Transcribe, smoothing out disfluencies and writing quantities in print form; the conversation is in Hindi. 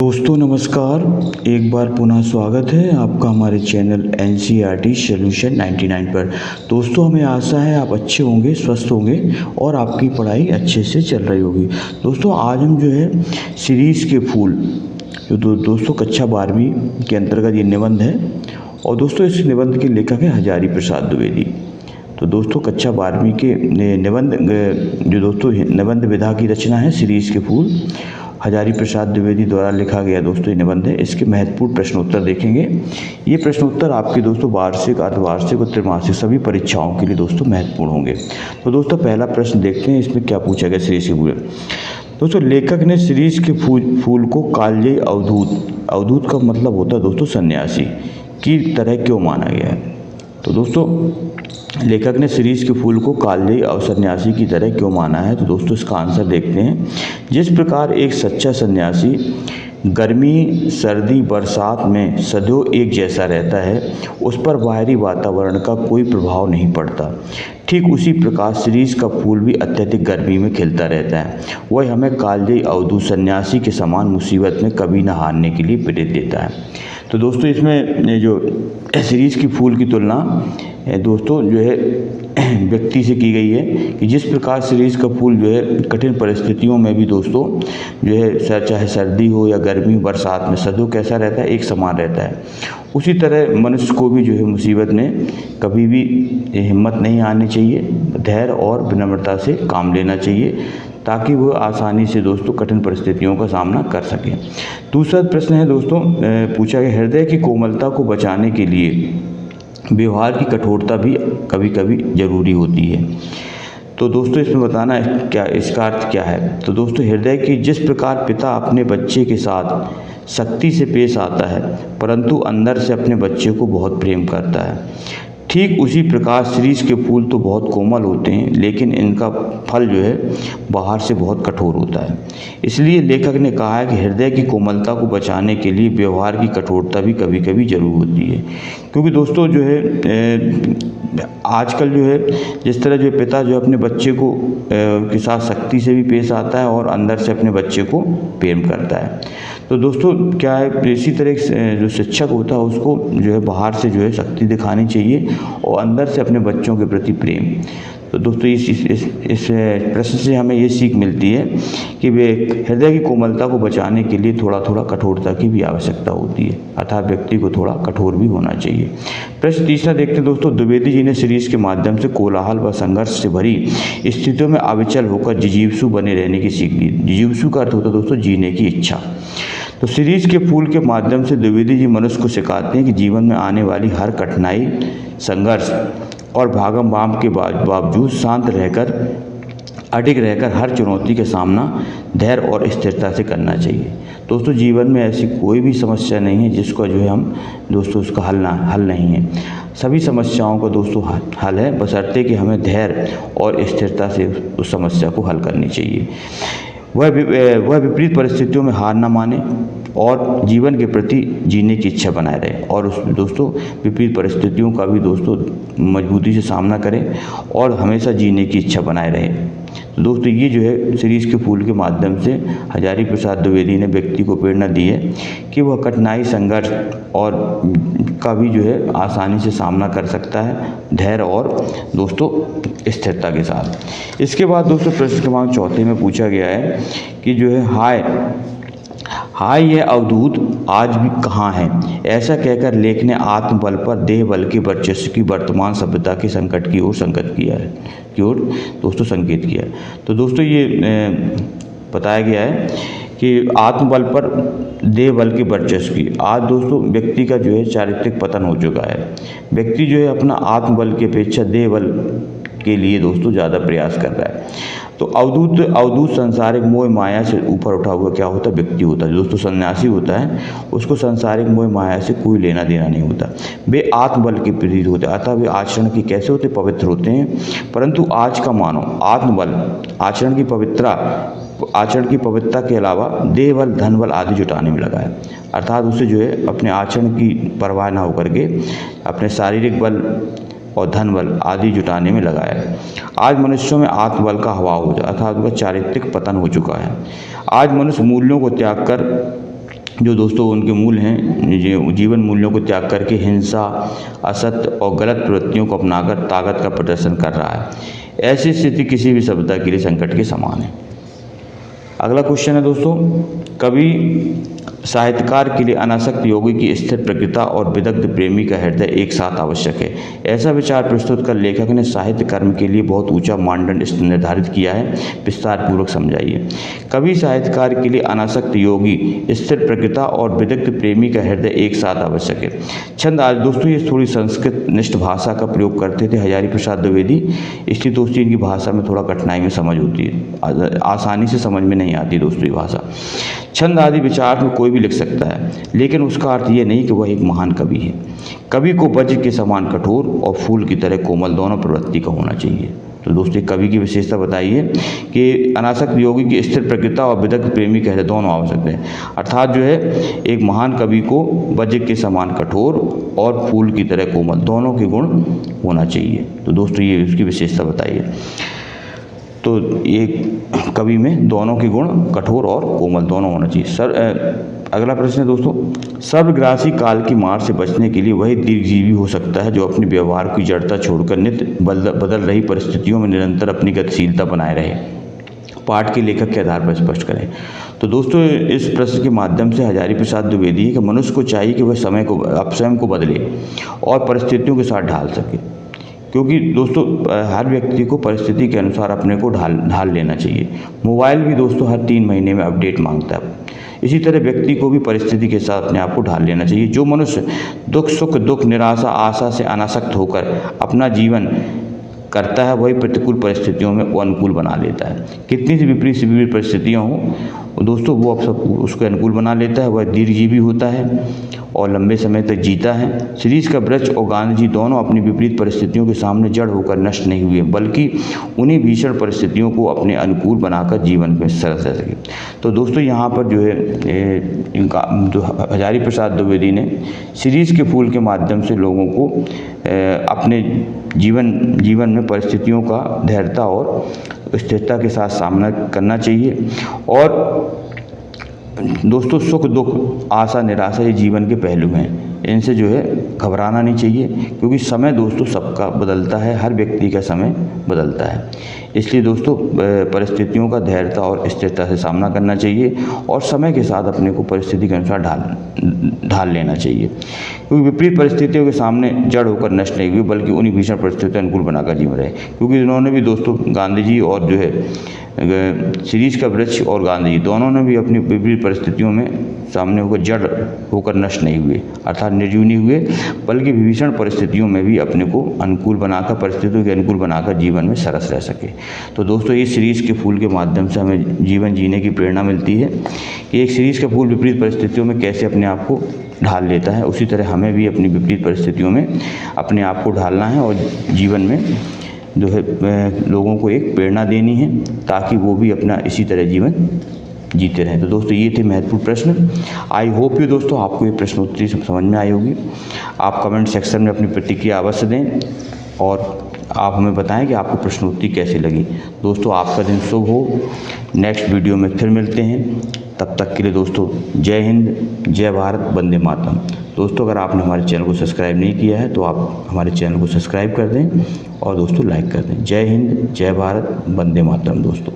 दोस्तों नमस्कार। एक बार पुनः स्वागत है आपका हमारे चैनल NCERT सॉल्यूशन 99 पर। दोस्तों हमें आशा है आप अच्छे होंगे, स्वस्थ होंगे और आपकी पढ़ाई अच्छे से चल रही होगी। दोस्तों आज हम जो है सीरीज़ के फूल जो दोस्तों कक्षा 12वीं के अंतर्गत ये निबंध है और दोस्तों इस निबंध के लेखक है हजारी प्रसाद द्विवेदी। तो दोस्तों कक्षा 12वीं के निबंध जो दोस्तों निबंध विधा की रचना है सीरीज़ के फूल, हजारी प्रसाद द्विवेदी द्वारा लिखा गया दोस्तों ये निबंध है। इसके महत्वपूर्ण प्रश्नोत्तर देखेंगे। ये प्रश्नोत्तर आपके दोस्तों वार्षिक, अर्धवार्षिक और त्रैमासिक सभी परीक्षाओं के लिए दोस्तों महत्वपूर्ण होंगे। तो दोस्तों पहला प्रश्न देखते हैं इसमें क्या पूछा गया सीरीज के फूल। दोस्तों लेखक ने सीरीज के फूल को कालजयी अवधूत का मतलब होता है दोस्तों सन्यासी की तरह क्यों माना गया है। तो दोस्तों लेखक ने सीरीज के फूल को कालजयी और सन्यासी की तरह क्यों माना है। तो दोस्तों इसका आंसर देखते हैं। जिस प्रकार एक सच्चा सन्यासी गर्मी, सर्दी, बरसात में सदैव एक जैसा रहता है, उस पर बाहरी वातावरण का कोई प्रभाव नहीं पड़ता, ठीक उसी प्रकार सीरीज का फूल भी अत्यधिक गर्मी में खिलता रहता है। वह हमें कालजयी अवधूत सन्यासी के समान मुसीबत में कभी न हारने के लिए प्रेरित देता है। तो दोस्तों इसमें जो सीरीज की फूल की तुलना दोस्तों जो है व्यक्ति से की गई है कि जिस प्रकार सीरीज का फूल जो है कठिन परिस्थितियों में भी दोस्तों जो है चाहे सर्दी हो या गर्मी, बरसात में सदैव कैसा रहता है, एक समान रहता है। उसी तरह मनुष्य को भी जो है मुसीबत में कभी भी हिम्मत नहीं आनी चाहिए, धैर्य और विनम्रता से काम लेना चाहिए ताकि वो आसानी से दोस्तों कठिन परिस्थितियों का सामना कर सकें। दूसरा प्रश्न है दोस्तों पूछा गया, हृदय की कोमलता को बचाने के लिए व्यवहार की कठोरता भी कभी कभी ज़रूरी होती है। तो दोस्तों इसमें बताना क्या इसका अर्थ क्या है। तो दोस्तों हृदय की जिस प्रकार पिता अपने बच्चे के साथ सख्ती से पेश आता है परंतु अंदर से अपने बच्चे को बहुत प्रेम करता है, ठीक उसी प्रकार सीरीज के फूल तो बहुत कोमल होते हैं लेकिन इनका फल जो है बाहर से बहुत कठोर होता है। इसलिए लेखक ने कहा है कि हृदय की कोमलता को बचाने के लिए व्यवहार की कठोरता भी कभी कभी जरूर होती है। क्योंकि दोस्तों जो है आजकल जो है जिस तरह जो पिता जो अपने बच्चे को के साथ सख्ती से भी पेश आता है और अंदर से अपने बच्चे को प्रेम करता है, तो दोस्तों क्या है इसी तरह जो शिक्षक होता है उसको जो है बाहर से जो है सख्ती दिखानी चाहिए और अंदर से अपने बच्चों के प्रति प्रेम। तो दोस्तों इस प्रश्न से हमें ये सीख मिलती है कि वे हृदय की कोमलता को बचाने के लिए थोड़ा थोड़ा कठोरता की भी आवश्यकता होती है, अर्थात व्यक्ति को थोड़ा कठोर भी होना चाहिए। प्रश्न तीसरा देखते हैं दोस्तों, द्विवेदी जी ने सीरीज के माध्यम से कोलाहल व संघर्ष से भरी स्थितियों में अविचल होकर जिजीविषु बने रहने की सीख दी। जिजीविषु का अर्थ होता है दोस्तों जीने की इच्छा। तो सीरीज के फूल के माध्यम से द्विवेदी जी मनुष्य को सिखाते हैं कि जीवन में आने वाली हर कठिनाई, संघर्ष और भागम भाग के बावजूद शांत रहकर, अडिग रहकर हर चुनौती का सामना धैर्य और स्थिरता से करना चाहिए। दोस्तों जीवन में ऐसी कोई भी समस्या नहीं है जिसका जो है हम दोस्तों उसका हल नहीं है। सभी समस्याओं का दोस्तों हल है, बशर्ते कि हमें धैर्य और स्थिरता से उस समस्या को हल करनी चाहिए। वह विपरीत परिस्थितियों में हार न माने और जीवन के प्रति जीने की इच्छा बनाए रहे और उस दोस्तों विपरीत परिस्थितियों का भी दोस्तों मजबूती से सामना करें और हमेशा जीने की इच्छा बनाए रहे। तो दोस्तों ये जो है सीरीज के फूल के माध्यम से हजारी प्रसाद द्विवेदी ने व्यक्ति को प्रेरणा दी है कि वह कठिनाई, संघर्ष और का भी जो है आसानी से सामना कर सकता है धैर्य और दोस्तों स्थिरता के साथ। इसके बाद दोस्तों प्रश्न क्रमांक चौथे में पूछा गया है कि जो है हाय यह अवधूत आज भी कहाँ है। ऐसा कहकर लेख ने आत्मबल पर देह बल के वर्चस्व की वर्तमान सभ्यता के संकट की ओर संकेत किया है। तो दोस्तों ये बताया गया है कि आत्मबल पर देह बल के वर्चस्व की आज दोस्तों व्यक्ति का जो है चारित्रिक पतन हो चुका है। व्यक्ति जो है अपना आत्मबल की अपेक्षा देह बल के लिए दोस्तों ज़्यादा प्रयास कर रहा है। तो अवधूत संसारिक मोह माया से ऊपर उठा हुआ क्या होता है व्यक्ति होता है। दोस्तों सन्यासी होता है, उसको संसारिक मोह माया से कोई लेना देना नहीं होता। वे आत्मबल के प्रतीत होते हैं, अतः वे आचरण की कैसे होते, पवित्र होते हैं। परंतु आज का मानव आत्मबल, आचरण की पवित्रता के अलावा देह बल, धन बल आदि जुटाने में लगा है। अर्थात उसे जो है अपने आचरण की परवाह न होकर के अपने शारीरिक बल और धन बल आदि जुटाने में लगाया है। आज मनुष्यों में आत्मबल का अभाव हो जाए अर्थात उनका चारित्रिक पतन हो चुका है। आज मनुष्य मूल्यों को त्याग कर जो दोस्तों उनके मूल हैं, जीवन मूल्यों को त्याग करके हिंसा, असत्य और गलत प्रवृत्तियों को अपनाकर ताकत का प्रदर्शन कर रहा है। ऐसी स्थिति किसी भी सभ्यता के लिए संकट के समान है। अगला क्वेश्चन है दोस्तों, कवि साहित्यकार के लिए अनासक्त योगी की स्थिर प्रकृता और विदग्ध प्रेमी का हृदय एक साथ आवश्यक है। ऐसा विचार प्रस्तुत कर लेखक ने साहित्य कर्म के लिए बहुत ऊंचा मानदंड निर्धारित किया है। विस्तार पूर्वक समझाइए। कवि साहित्यकार के लिए अनासक्त योगी, स्थिर प्रकृता और विदग्ध प्रेमी का हृदय एक साथ आवश्यक है। छंद आज दोस्तों ये थोड़ी संस्कृत निष्ठ भाषा का प्रयोग करते थे हजारी प्रसाद द्विवेदी, इसलिए दोस्तों इनकी भाषा में थोड़ा कठिनाई में समझ होती है, आसानी से समझ में नहीं आती दोस्तों ये भाषा। छंद आदि विचार में कोई भी लिख सकता है, लेकिन उसका अर्थ ये नहीं कि वह एक महान कवि है। कवि को वज्र के समान कठोर और फूल की तरह कोमल दोनों प्रवृत्ति का होना चाहिए। तो दोस्तों कवि की विशेषता बताइए कि अनासक्त योगी की स्थिर प्रकृता और विदग्ध प्रेमी का हृदय दोनों आवश्यक है। अर्थात जो है एक महान कवि को वज्र के समान कठोर और फूल की तरह कोमल दोनों के गुण होना चाहिए। तो दोस्तों ये उसकी विशेषता बताइए। तो एक कवि में दोनों के गुण कठोर और कोमल दोनों होना चाहिए। अगला प्रश्न है दोस्तों, सर्वग्रासी काल की मार से बचने के लिए वही दीर्घजीवी हो सकता है जो अपने व्यवहार की जड़ता छोड़कर नित्य बदल रही परिस्थितियों में निरंतर अपनी गतिशीलता बनाए रहे। पाठ के लेखक के आधार पर स्पष्ट करें। तो दोस्तों इस प्रश्न के माध्यम से हजारी प्रसाद द्विवेदी कि मनुष्य को चाहिए कि वह समय को स्वयं को बदले और परिस्थितियों के साथ ढाल सके, क्योंकि दोस्तों हर व्यक्ति को परिस्थिति के अनुसार अपने को ढाल लेना चाहिए। मोबाइल भी दोस्तों हर 3 महीने में अपडेट मांगता है, इसी तरह व्यक्ति को भी परिस्थिति के साथ अपने आप को ढाल लेना चाहिए। जो मनुष्य दुख सुख दुख निराशा आशा से अनासक्त होकर अपना जीवन करता है वही प्रतिकूल परिस्थितियों में वो अनुकूल बना लेता है। कितनी सी विपरीत से विपरीत परिस्थितियाँ हों दोस्तों वो अब सब उसको अनुकूल बना लेता है, वह दीर्घजीवी होता है और लंबे समय तक जीता है। शीरीष का वृक्ष और गांधी जी दोनों अपनी विपरीत परिस्थितियों के सामने जड़ होकर नष्ट नहीं हुए, बल्कि उन्हीं भीषण परिस्थितियों को अपने अनुकूल बनाकर जीवन में सरस रह सके। तो दोस्तों यहाँ पर जो है इनका जो हजारी प्रसाद द्विवेदी ने शीरीष के फूल के माध्यम से लोगों को अपने जीवन में परिस्थितियों का धैर्यता और स्थिरता के साथ सामना करना चाहिए। और दोस्तों सुख दुख आशा निराशा ये जीवन के पहलू हैं, इनसे जो है घबराना नहीं चाहिए, क्योंकि समय दोस्तों सबका बदलता है, हर व्यक्ति का समय बदलता है। इसलिए दोस्तों परिस्थितियों का धैर्यता और स्थिरता से सामना करना चाहिए और समय के साथ अपने को परिस्थिति के अनुसार ढाल लेना चाहिए, क्योंकि विपरीत परिस्थितियों के सामने जड़ होकर नष्ट नहीं हुई, बल्कि उन्हीं भीषण परिस्थितियों अनुकूल बनाकर जीवन रहे। क्योंकि इन्होंने भी दोस्तों गांधी जी और जो है शीरीष का वृक्ष और गांधी जी दोनों ने भी अपनी विपरीत परिस्थितियों में सामने होकर जड़ होकर नष्ट नहीं हुए, अर्थात निर्जीव नहीं हुए, बल्कि भीषण परिस्थितियों में भी अपने को अनुकूल बनाकर परिस्थितियों के अनुकूल बनाकर जीवन में सरस रह सके। तो दोस्तों ये शीरीष के फूल के माध्यम से हमें जीवन जीने की प्रेरणा मिलती है कि एक शीरीष का फूल विपरीत परिस्थितियों में कैसे अपने आप को ढाल लेता है, उसी तरह हमें भी अपनी विपरीत परिस्थितियों में अपने आप को ढालना है और जीवन में जो है लोगों को एक प्रेरणा देनी है ताकि वो भी अपना इसी तरह जीवन जीते रहें। तो दोस्तों ये थे महत्वपूर्ण प्रश्न। आई होप यू दोस्तों आपको ये प्रश्नोत्तरी समझ में आई होगी। आप कमेंट सेक्शन में अपनी प्रतिक्रिया अवश्य दें और आप हमें बताएं कि आपको प्रश्नोत्तरी कैसी लगी। दोस्तों आपका दिन शुभ हो। नेक्स्ट वीडियो में फिर मिलते हैं, तब तक के लिए दोस्तों जय हिंद, जय भारत, वंदे मातरम। दोस्तों अगर आपने हमारे चैनल को सब्सक्राइब नहीं किया है तो आप हमारे चैनल को सब्सक्राइब कर दें और दोस्तों लाइक कर दें। जय हिंद, जय भारत, वंदे मातरम दोस्तों।